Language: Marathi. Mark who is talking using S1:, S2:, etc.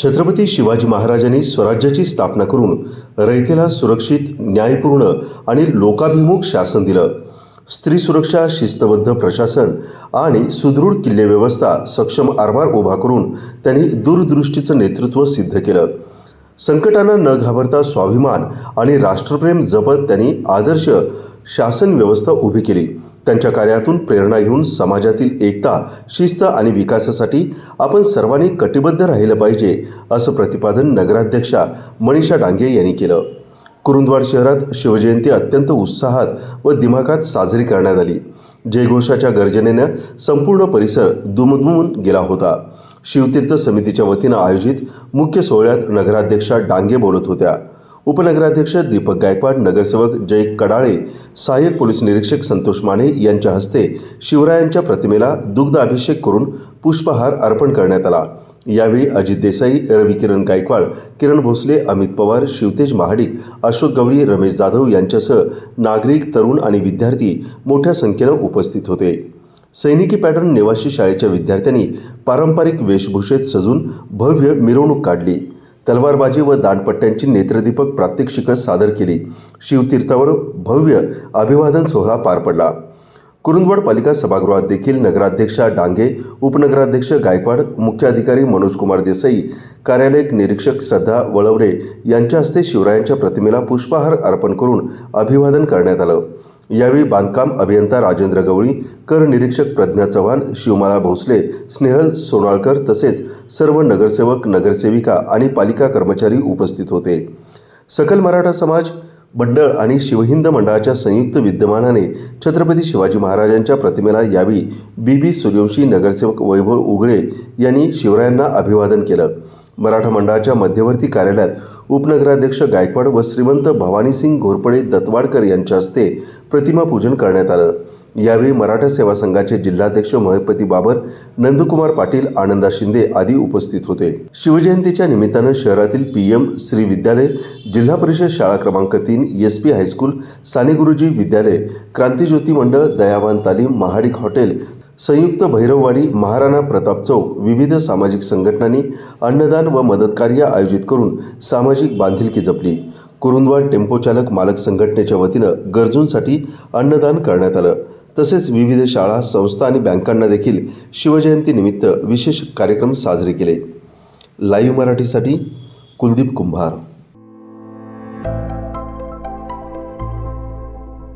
S1: छत्रपती शिवाजी महाराजांनी स्वराज्याची स्थापना करून रयतेला सुरक्षित, न्यायपूर्ण आणि लोकाभिमुख शासन दिलं. स्त्री सुरक्षा, शिस्तबद्ध प्रशासन आणि सुदृढ किल्ले व्यवस्था, सक्षम आरमार उभा करून त्यांनी दूरदृष्टीचं नेतृत्व सिद्ध केलं. संकटांना न घाबरता स्वाभिमान आणि राष्ट्रप्रेम जपत त्यांनी आदर्श शासन व्यवस्था उभी केली. त्यांच्या कार्यातून प्रेरणा घेऊन समाजातील एकता, शिस्त आणि विकासासाठी आपण सर्वांनी कटिबद्ध राहिलं पाहिजे, असं प्रतिपादन नगराध्यक्षा मनीषा डांगे यांनी केलं. कुरुंदवाड शहरात शिवजयंती अत्यंत उत्साहात व दिमाखात साजरी करण्यात आली. जयघोषाच्या गर्जनेनं संपूर्ण परिसर दुमदुमून गेला होता. शिवतीर्थ समितीच्या वतीनं आयोजित मुख्य सोहळ्यात नगराध्यक्षा डांगे बोलत होत्या. उपनगराध्यक्ष दीपक गायकवाड, नगरसेवक जय कडाळे, सहाय्यक पोलीस निरीक्षक संतोष माने यांच्या हस्ते शिवरायांच्या प्रतिमेला दुग्ध अभिषेक करून पुष्पहार अर्पण करण्यात आला. यावेळी अजित देसाई, रविकिरण गायकवाड, किरण भोसले, अमित पवार, शिवतेज महाडिक, अशोक गवळी, रमेश जाधव यांच्यासह नागरिक, तरुण आणि विद्यार्थी मोठ्या संख्येनं उपस्थित होते. सैनिकी पॅटर्न निवासी शाळेच्या विद्यार्थ्यांनी पारंपरिक वेशभूषेत सजून भव्य मिरवणूक काढली. तलवारबाजी व दांडपट्ट्यांची नेत्रदीपक प्रात्यक्षिकं सादर केली. शिवतीर्थावर भव्य अभिवादन सोहळा पार पडला. कुरुंदवाड पालिका सभागृहात देखील नगराध्यक्षा डांगे, उपनगराध्यक्ष गायकवाड, मुख्य अधिकारी मनोज कुमार देसाई, कार्यालय निरीक्षक श्रद्धा वळवडे यांच्या हस्ते शिवरायांच्या प्रतिमेला पुष्पहार अर्पण करून अभिवादन करण्यात आलं. यावेळी बांधकाम अभियंता राजेंद्र गवळी, कर निरीक्षक प्रज्ञा चव्हाण, शिवमाळा भोसले, स्नेहल सोनाळकर तसेच सर्व नगरसेवक, नगरसेविका आणि पालिका कर्मचारी उपस्थित होते. सकल मराठा समाज मंडळ आणि शिवहिंद मंडळाच्या संयुक्त विद्यमानाने छत्रपती शिवाजी महाराजांच्या प्रतिमेला यावेळी बीबी सूर्यवंशी, नगरसेवक वैभव उगळे यांनी शिवरायांना अभिवादन केलं. मराठा मंडळाच्या मध्यवर्ती कार्यालयात उपनगराध्यक्ष गायकवाड व श्रीमंत भवानीसिंग घोरपडे दत्तवाडकर यांच्या हस्ते प्रतिमा पूजन करण्यात आलं. यावेळी मराठा सेवा संघाचे जिल्हाध्यक्ष महपती बाबर, नंदकुमार पाटील, आनंदा शिंदे आदी उपस्थित होते. शिवजयंतीच्या निमित्तानं शहरातील PM श्री विद्यालय, जिल्हा परिषद शाळा क्रमांक 3, SP हायस्कूल, साने गुरुजी विद्यालय, क्रांतिज्योती मंडळ, दयावान तालीम, महाडिक हॉटेल, संयुक्त भैरववाडी, महाराणा प्रताप चौक, विविध सामाजिक संघटनांनी अन्नदान व मदत कार्य आयोजित करून सामाजिक बांधिलकी जपली. कुरुंदवाड टेम्पो चालक मालक संघटनेच्या वतीनं गरजूंसाठी अन्नदान करण्यात आलं. तसेच विविध शाळा, संस्था आणि बँकांना देखील शिवजयंतीनिमित्त विशेष कार्यक्रम साजरे केले. लाईव्ह मराठीसाठी कुलदीप कुंभार.